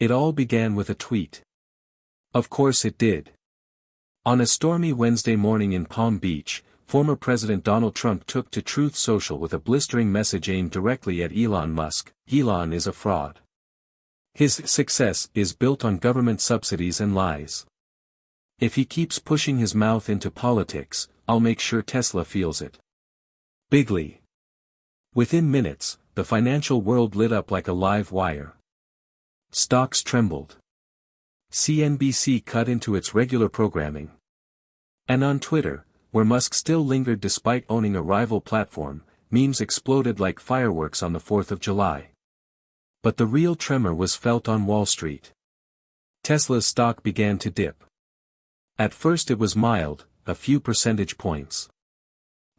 It all began with a tweet. Of course it did. On a stormy Wednesday morning in Palm Beach, former President Donald Trump took to Truth Social with a blistering message aimed directly at Elon Musk. Elon is a fraud. His success is built on government subsidies and lies. If he keeps pushing his mouth into politics, I'll make sure Tesla feels it. Bigly. Within minutes, the financial world lit up like a live wire. Stocks trembled. CNBC cut into its regular programming. And on Twitter, where Musk still lingered despite owning a rival platform, memes exploded like fireworks on the 4th of July. But the real tremor was felt on Wall Street. Tesla's stock began to dip. At first it was mild, a few percentage points.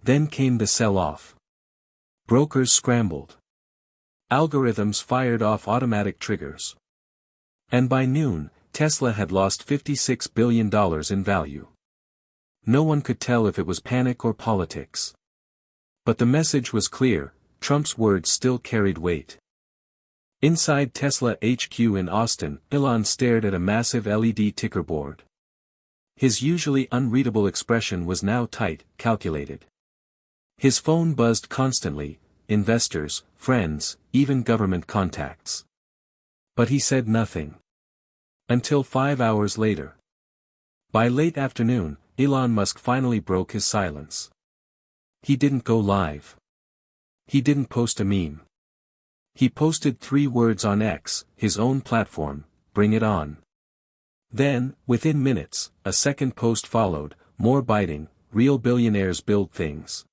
Then came the sell-off. Brokers scrambled. Algorithms fired off automatic triggers. And by noon, Tesla had lost $56 billion in value. No one could tell if it was panic or politics. But the message was clear, Trump's words still carried weight. Inside Tesla HQ in Austin, Elon stared at a massive LED ticker board. His usually unreadable expression was now tight, calculated. His phone buzzed constantly, investors, friends, even government contacts. But he said nothing. Until 5 hours later. By late afternoon, Elon Musk finally broke his silence. He didn't go live. He didn't post a meme. He posted 3 words on X, his own platform, "Bring it on." Then, within minutes, a second post followed, more biting, "Real billionaires build things.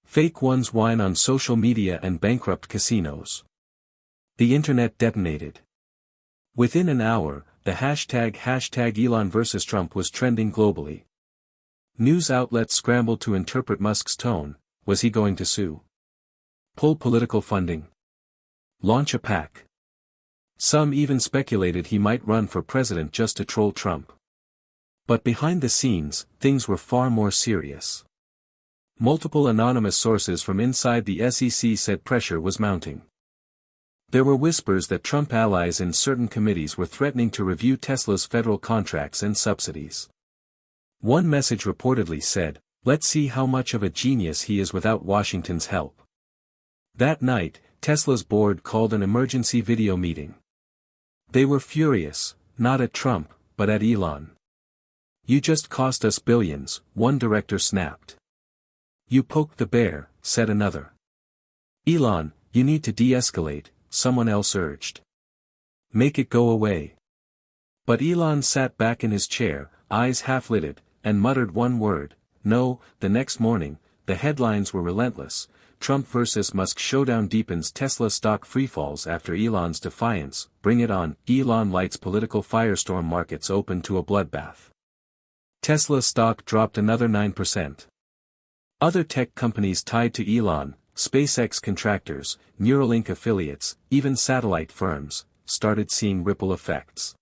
Fake ones whine on social media and bankrupt casinos." The internet detonated. Within an hour, the hashtag Elon versus Trump was trending globally. News outlets scrambled to interpret Musk's tone. Was he going to sue? Pull political funding? Launch a PAC? Some even speculated he might run for president just to troll Trump. But behind the scenes, things were far more serious. Multiple anonymous sources from inside the SEC said pressure was mounting. There were whispers that Trump allies in certain committees were threatening to review Tesla's federal contracts and subsidies. One message reportedly said, "Let's see how much of a genius he is without Washington's help." That night, Tesla's board called an emergency video meeting. They were furious, not at Trump, but at Elon. "You just cost us billions," one director snapped. "You poked the bear," said another. "Elon, you need to de-escalate," someone else urged. "Make it go away." But Elon sat back in his chair, eyes half-lidded, and muttered one word, "No." The next morning, the headlines were relentless. Trump versus Musk showdown deepens, Tesla stock freefalls after Elon's defiance. Bring it on. Elon lights political firestorm, markets open to a bloodbath. Tesla stock dropped another 9%. Other tech companies tied to Elon, SpaceX contractors, Neuralink affiliates, even satellite firms, started seeing ripple effects.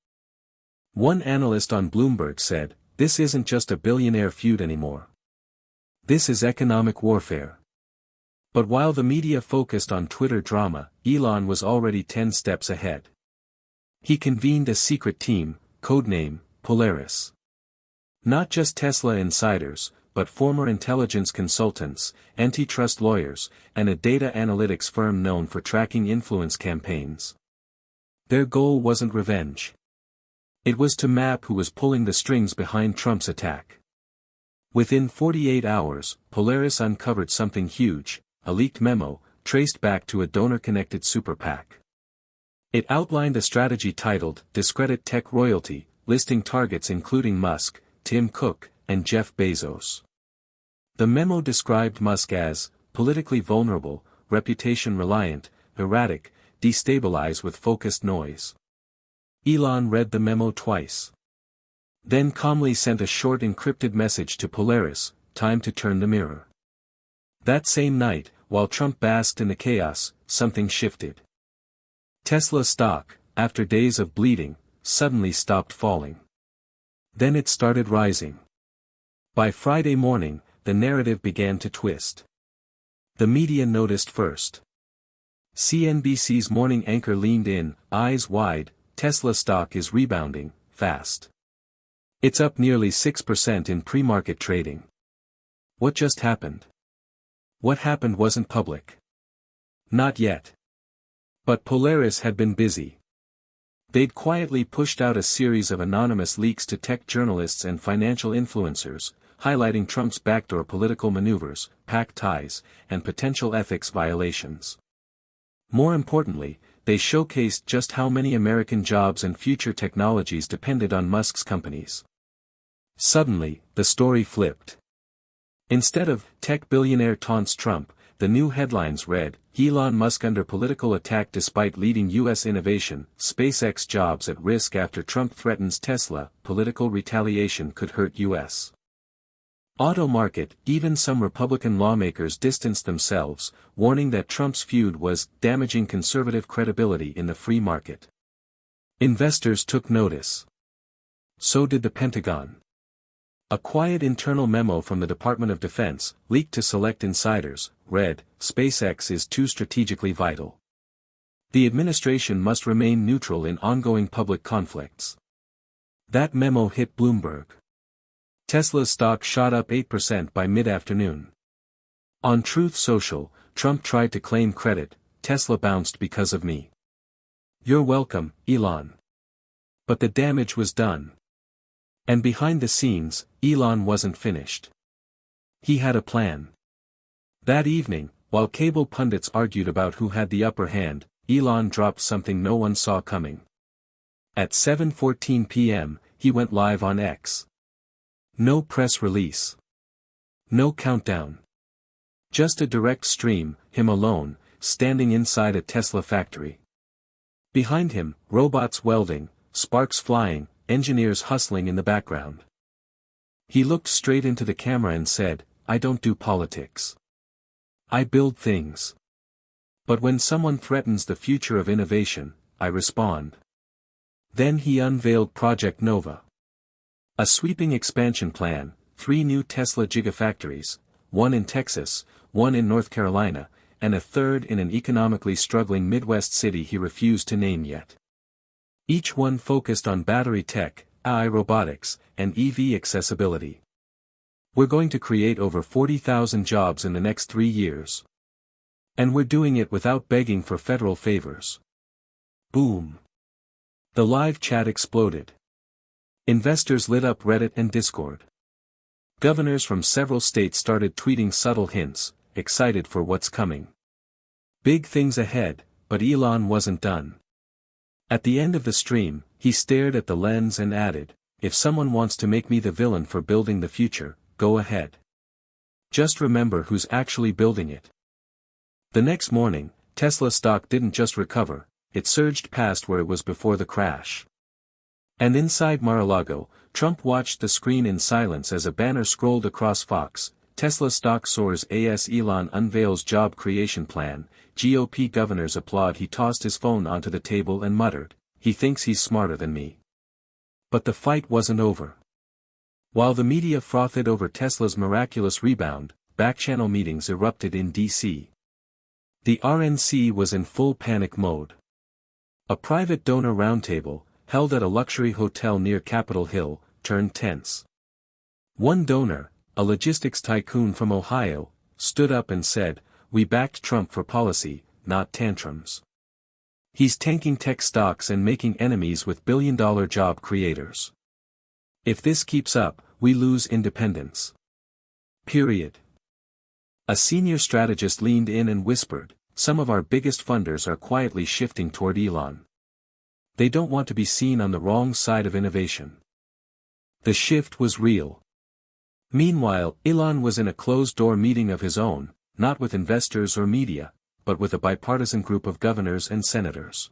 One analyst on Bloomberg said, "This isn't just a billionaire feud anymore. This is economic warfare." But while the media focused on Twitter drama, Elon was already 10 steps ahead. He convened a secret team, codename Polaris. Not just Tesla insiders, but former intelligence consultants, antitrust lawyers, and a data analytics firm known for tracking influence campaigns. Their goal wasn't revenge. It was to map who was pulling the strings behind Trump's attack. Within 48 hours, Polaris uncovered something huge, a leaked memo, traced back to a donor-connected super PAC. It outlined a strategy titled, "Discredit Tech Royalty," listing targets including Musk, Tim Cook, and Jeff Bezos. The memo described Musk as, politically vulnerable, reputation-reliant, erratic, destabilized with focused noise. Elon read the memo twice. Then calmly sent a short encrypted message to Polaris, "Time to turn the mirror." That same night, while Trump basked in the chaos, something shifted. Tesla stock, after days of bleeding, suddenly stopped falling. Then it started rising. By Friday morning, the narrative began to twist. The media noticed first. CNBC's morning anchor leaned in, eyes wide, Tesla stock is rebounding, fast. It's up nearly 6% in pre-market trading. What just happened? What happened wasn't public. Not yet. But Polaris had been busy. They'd quietly pushed out a series of anonymous leaks to tech journalists and financial influencers, highlighting Trump's backdoor political maneuvers, PAC ties, and potential ethics violations. More importantly, they showcased just how many American jobs and future technologies depended on Musk's companies. Suddenly, the story flipped. Instead of "Tech billionaire taunts Trump," the new headlines read, "Elon Musk under political attack despite leading U.S. innovation, SpaceX jobs at risk after Trump threatens Tesla, political retaliation could hurt U.S. auto market." Even some Republican lawmakers distanced themselves, warning that Trump's feud was damaging conservative credibility in the free market. Investors took notice. So did the Pentagon. A quiet internal memo from the Department of Defense, leaked to select insiders, read, "SpaceX is too strategically vital. The administration must remain neutral in ongoing public conflicts." That memo hit Bloomberg. Tesla's stock shot up 8% by mid-afternoon. On Truth Social, Trump tried to claim credit, "Tesla bounced because of me." You're welcome, Elon. But the damage was done. And behind the scenes, Elon wasn't finished. He had a plan. That evening, while cable pundits argued about who had the upper hand, Elon dropped something no one saw coming. At 7:14 p.m., he went live on X. No press release. No countdown. Just a direct stream, him alone, standing inside a Tesla factory. Behind him, robots welding, sparks flying, engineers hustling in the background. He looked straight into the camera and said, "I don't do politics. I build things. But when someone threatens the future of innovation, I respond." Then he unveiled Project Nova. A sweeping expansion plan, 3 new Tesla gigafactories, 1 in Texas, 1 in North Carolina, and a third in an economically struggling Midwest city he refused to name yet. Each one focused on battery tech, AI robotics, and EV accessibility. "We're going to create over 40,000 jobs in the next 3 years. And we're doing it without begging for federal favors." Boom. The live chat exploded. Investors lit up Reddit and Discord. Governors from several states started tweeting subtle hints, excited for what's coming. Big things ahead, but Elon wasn't done. At the end of the stream, he stared at the lens and added, "If someone wants to make me the villain for building the future, go ahead. Just remember who's actually building it." The next morning, Tesla stock didn't just recover, it surged past where it was before the crash. And inside Mar-a-Lago, Trump watched the screen in silence as a banner scrolled across Fox, "Tesla stock soars as Elon unveils job creation plan." GOP governors applaud. He tossed his phone onto the table and muttered, "He thinks he's smarter than me." But the fight wasn't over. While the media frothed over Tesla's miraculous rebound, back-channel meetings erupted in D.C. The RNC was in full panic mode. A private donor roundtable, held at a luxury hotel near Capitol Hill, turned tense. One donor, a logistics tycoon from Ohio, stood up and said, "We backed Trump for policy, not tantrums. He's tanking tech stocks and making enemies with billion-dollar job creators. If this keeps up, we lose independence. Period." A senior strategist leaned in and whispered, "Some of our biggest funders are quietly shifting toward Elon. They don't want to be seen on the wrong side of innovation." The shift was real. Meanwhile, Elon was in a closed-door meeting of his own, not with investors or media, but with a bipartisan group of governors and senators.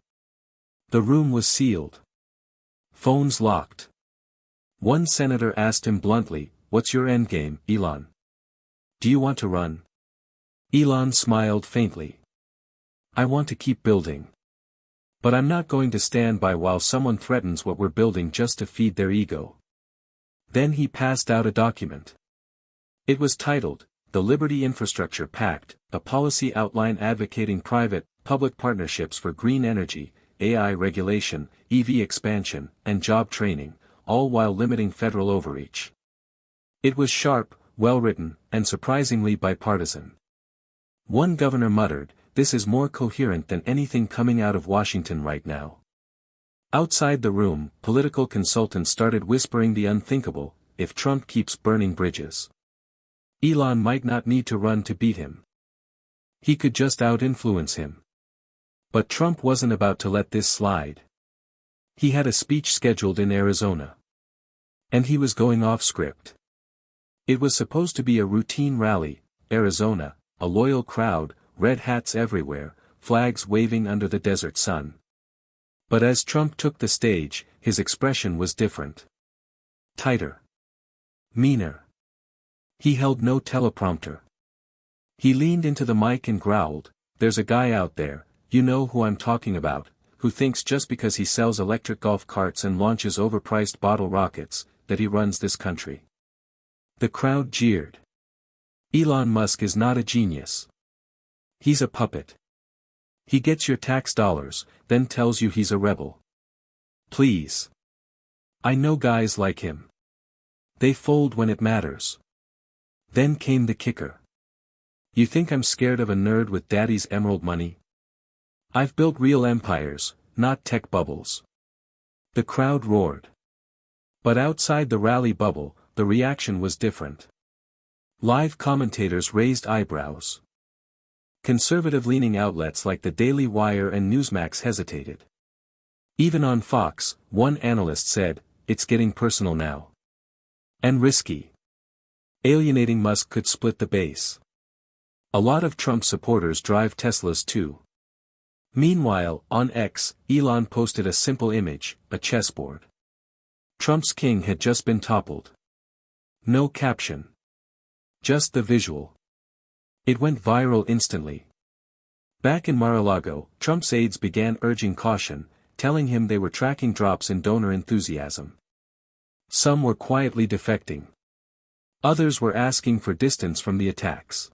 The room was sealed. Phones locked. One senator asked him bluntly, "What's your endgame, Elon? Do you want to run?" Elon smiled faintly. "I want to keep building. But I'm not going to stand by while someone threatens what we're building just to feed their ego." Then he passed out a document. It was titled, "The Liberty Infrastructure Pact, a policy outline advocating private-public partnerships for green energy, AI regulation, EV expansion, and job training, all while limiting federal overreach. It was sharp, well-written, and surprisingly bipartisan. One governor muttered, "This is more coherent than anything coming out of Washington right now." Outside the room, political consultants started whispering the unthinkable: if Trump keeps burning bridges, Elon might not need to run to beat him. He could just out-influence him. But Trump wasn't about to let this slide. He had a speech scheduled in Arizona. And he was going off script. It was supposed to be a routine rally, Arizona, a loyal crowd, red hats everywhere, flags waving under the desert sun. But as Trump took the stage, his expression was different. Tighter. Meaner. He held no teleprompter. He leaned into the mic and growled, "There's a guy out there, you know who I'm talking about, who thinks just because he sells electric golf carts and launches overpriced bottle rockets, that he runs this country." The crowd jeered. Elon Musk is not a genius. He's a puppet. He gets your tax dollars, then tells you he's a rebel. Please. I know guys like him. They fold when it matters. Then came the kicker. You think I'm scared of a nerd with daddy's emerald money? I've built real empires, not tech bubbles. The crowd roared. But outside the rally bubble, the reaction was different. Live commentators raised eyebrows. Conservative-leaning outlets like the Daily Wire and Newsmax hesitated. Even on Fox, one analyst said, "It's getting personal now. And risky. Alienating Musk could split the base. A lot of Trump supporters drive Teslas too." Meanwhile, on X, Elon posted a simple image, a chessboard. Trump's king had just been toppled. No caption. Just the visual. It went viral instantly. Back in Mar-a-Lago, Trump's aides began urging caution, telling him they were tracking drops in donor enthusiasm. Some were quietly defecting. Others were asking for distance from the attacks.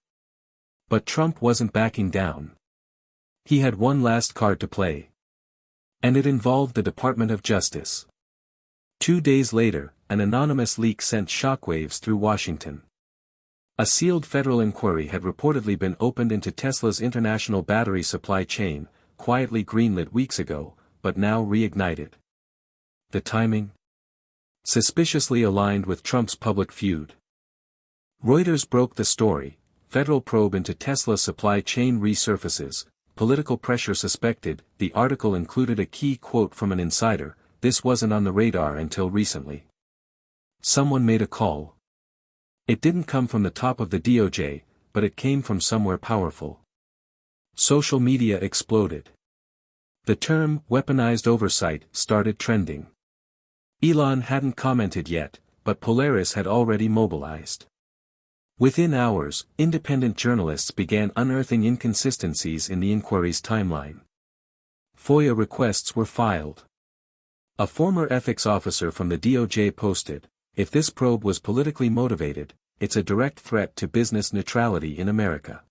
But Trump wasn't backing down. He had one last card to play. And it involved the Department of Justice. 2 days later, an anonymous leak sent shockwaves through Washington. A sealed federal inquiry had reportedly been opened into Tesla's international battery supply chain, quietly greenlit weeks ago, but now reignited. The timing? Suspiciously aligned with Trump's public feud. Reuters broke the story: federal probe into Tesla supply chain resurfaces, political pressure suspected. The article included a key quote from an insider: "This wasn't on the radar until recently. Someone made a call. It didn't come from the top of the DOJ, but it came from somewhere powerful." Social media exploded. The term, weaponized oversight, started trending. Elon hadn't commented yet, but Polaris had already mobilized. Within hours, independent journalists began unearthing inconsistencies in the inquiry's timeline. FOIA requests were filed. A former ethics officer from the DOJ posted, "If this probe was politically motivated, it's a direct threat to business neutrality in America."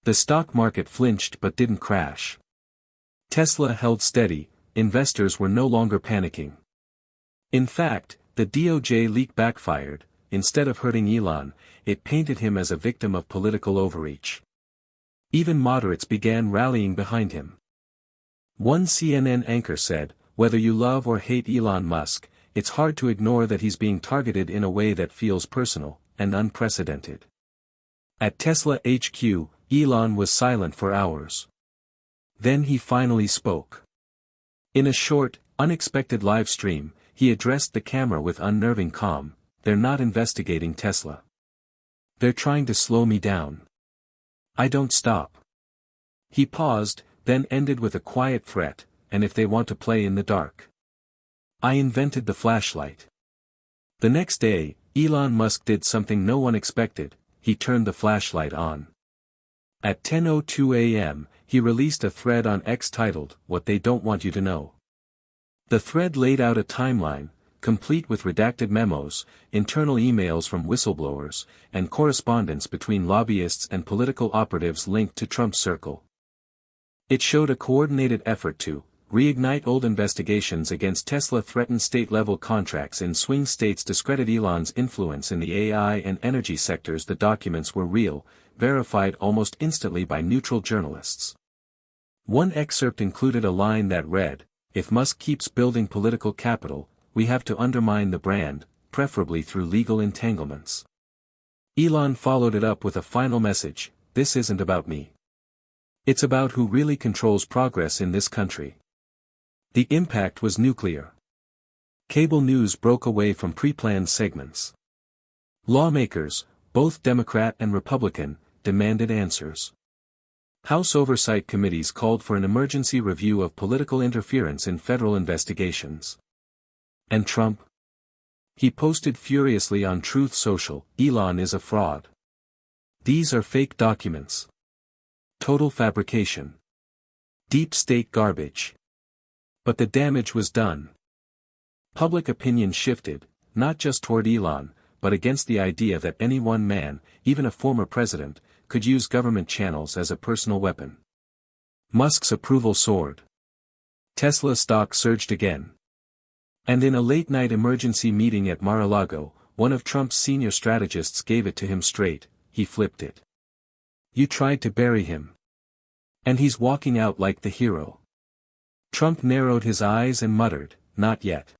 The stock market flinched but didn't crash. Tesla held steady, investors were no longer panicking. In fact, the DOJ leak backfired. Instead of hurting Elon, it painted him as a victim of political overreach. Even moderates began rallying behind him. One CNN anchor said, "Whether you love or hate Elon Musk, it's hard to ignore that he's being targeted in a way that feels personal and unprecedented." At Tesla HQ, Elon was silent for hours. Then he finally spoke. In a short, unexpected live stream, he addressed the camera with unnerving calm: "They're not investigating Tesla. They're trying to slow me down. I don't stop." He paused, then ended with a quiet threat: "And if they want to play in the dark, I invented the flashlight." The next day, Elon Musk did something no one expected: he turned the flashlight on. At 10:02 a.m., he released a thread on X titled, "What They Don't Want You to Know." The thread laid out a timeline, complete with redacted memos, internal emails from whistleblowers, and correspondence between lobbyists and political operatives linked to Trump's circle. It showed a coordinated effort to reignite old investigations against Tesla, threaten state-level contracts in swing states, discredit Elon's influence in the AI and energy sectors. The documents were real, verified almost instantly by neutral journalists. One excerpt included a line that read, "If Musk keeps building political capital, we have to undermine the brand, preferably through legal entanglements." Elon followed it up with a final message: "This isn't about me. It's about who really controls progress in this country." The impact was nuclear. Cable news broke away from pre-planned segments. Lawmakers, both Democrat and Republican, demanded answers. House oversight committees called for an emergency review of political interference in federal investigations. And Trump? He posted furiously on Truth Social, "Elon is a fraud. These are fake documents. Total fabrication. Deep state garbage." But the damage was done. Public opinion shifted, not just toward Elon, but against the idea that any one man, even a former president, could use government channels as a personal weapon. Musk's approval soared. Tesla stock surged again. And in a late-night emergency meeting at Mar-a-Lago, one of Trump's senior strategists gave it to him straight: he flipped it. "You tried to bury him. And he's walking out like the hero." Trump narrowed his eyes and muttered, "Not yet.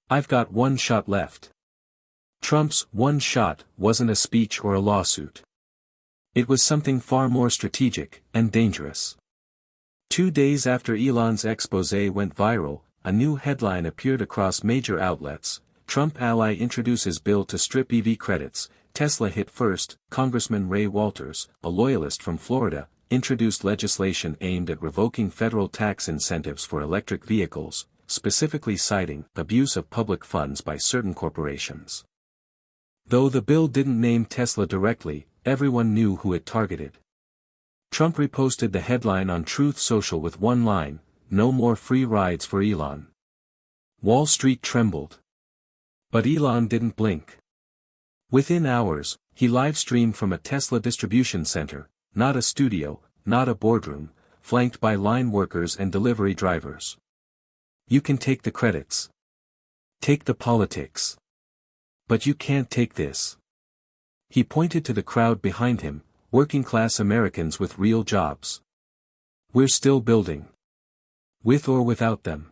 I've got one shot left." Trump's one shot wasn't a speech or a lawsuit. It was something far more strategic and dangerous. 2 days after Elon's exposé went viral, a new headline appeared across major outlets: "Trump ally introduces bill to strip EV credits, Tesla hit first." Congressman Ray Walters, a loyalist from Florida, introduced legislation aimed at revoking federal tax incentives for electric vehicles, specifically citing abuse of public funds by certain corporations. Though the bill didn't name Tesla directly, everyone knew who it targeted. Trump reposted the headline on Truth Social with one line: "No more free rides for Elon." Wall Street trembled. But Elon didn't blink. Within hours, he live-streamed from a Tesla distribution center, not a studio, not a boardroom, flanked by line workers and delivery drivers. "You can take the credits. Take the politics. But you can't take this." He pointed to the crowd behind him, working-class Americans with real jobs. "We're still building. With or without them."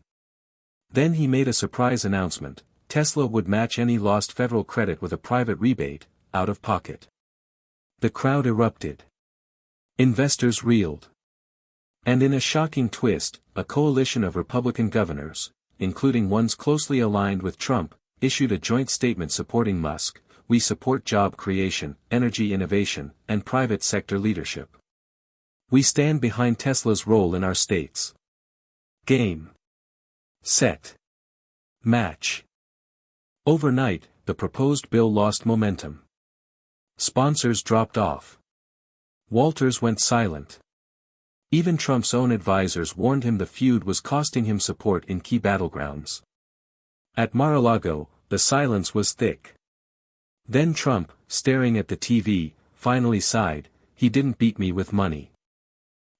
Then he made a surprise announcement: Tesla would match any lost federal credit with a private rebate, out of pocket. The crowd erupted. Investors reeled. And in a shocking twist, a coalition of Republican governors, including ones closely aligned with Trump, issued a joint statement supporting Musk: "We support job creation, energy innovation, and private sector leadership. We stand behind Tesla's role in our states." Game. Set. Match. Overnight, the proposed bill lost momentum. Sponsors dropped off. Walters went silent. Even Trump's own advisors warned him the feud was costing him support in key battlegrounds. At Mar-a-Lago, the silence was thick. Then Trump, staring at the TV, finally sighed: "He didn't beat me with money.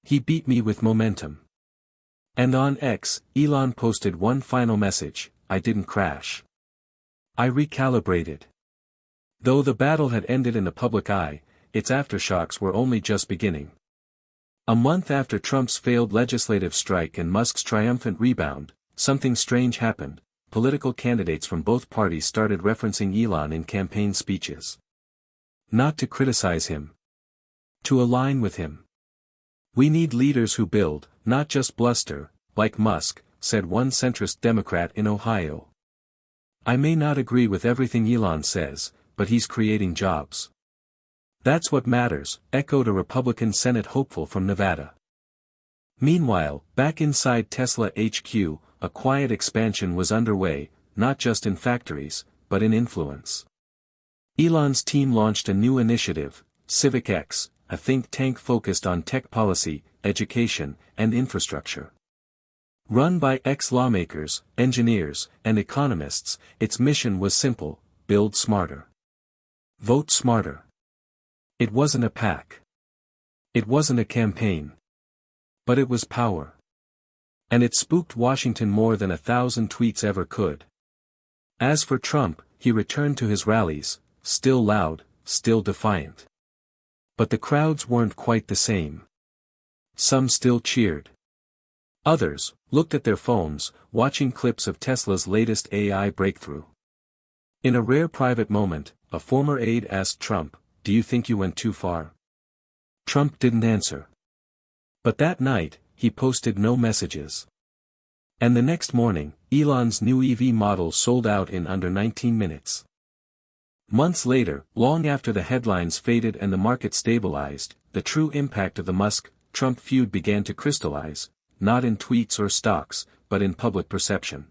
He beat me with momentum." And on X, Elon posted one final message: "I didn't crash. I recalibrated." Though the battle had ended in the public eye, its aftershocks were only just beginning. A month after Trump's failed legislative strike and Musk's triumphant rebound, something strange happened. Political candidates from both parties started referencing Elon in campaign speeches. Not to criticize him. To align with him. "We need leaders who build, not just bluster, like Musk," said one centrist Democrat in Ohio. "I may not agree with everything Elon says, but he's creating jobs. That's what matters," echoed a Republican Senate hopeful from Nevada. Meanwhile, back inside Tesla HQ, a quiet expansion was underway, not just in factories, but in influence. Elon's team launched a new initiative, CivicX, a think tank focused on tech policy, education, and infrastructure. Run by ex-lawmakers, engineers, and economists, its mission was simple: build smarter. Vote smarter. It wasn't a PAC. It wasn't a campaign. But it was power. And it spooked Washington more than 1,000 tweets ever could. As for Trump, he returned to his rallies, still loud, still defiant. But the crowds weren't quite the same. Some still cheered. Others looked at their phones, watching clips of Tesla's latest AI breakthrough. In a rare private moment, a former aide asked Trump, "Do you think you went too far?" Trump didn't answer. But that night, he posted no messages. And the next morning, Elon's new EV model sold out in under 19 minutes. Months later, long after the headlines faded and the market stabilized, the true impact of the Musk-Trump feud began to crystallize, not in tweets or stocks, but in public perception.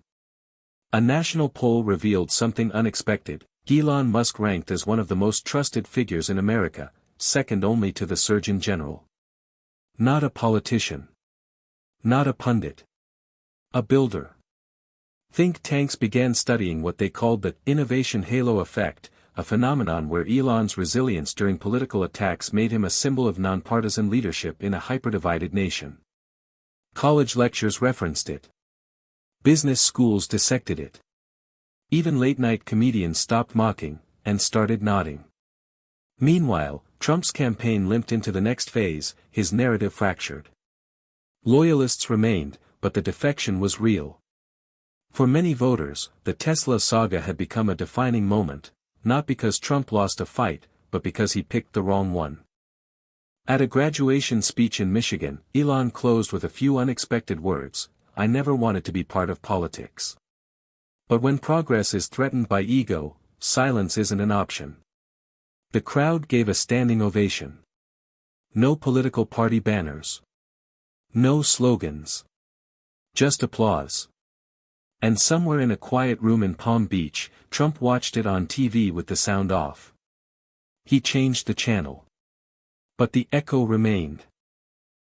A national poll revealed something unexpected. Elon Musk ranked as one of the most trusted figures in America, second only to the Surgeon General. Not a politician. Not a pundit. A builder. Think tanks began studying what they called the innovation halo effect, a phenomenon where Elon's resilience during political attacks made him a symbol of nonpartisan leadership in a hyperdivided nation. College lectures referenced it. Business schools dissected it. Even late-night comedians stopped mocking, and started nodding. Meanwhile, Trump's campaign limped into the next phase, his narrative fractured. Loyalists remained, but the defection was real. For many voters, the Tesla saga had become a defining moment, not because Trump lost a fight, but because he picked the wrong one. At a graduation speech in Michigan, Elon closed with a few unexpected words, "I never wanted to be part of politics. But when progress is threatened by ego, silence isn't an option." The crowd gave a standing ovation. No political party banners. No slogans. Just applause. And somewhere in a quiet room in Palm Beach, Trump watched it on TV with the sound off. He changed the channel. But the echo remained.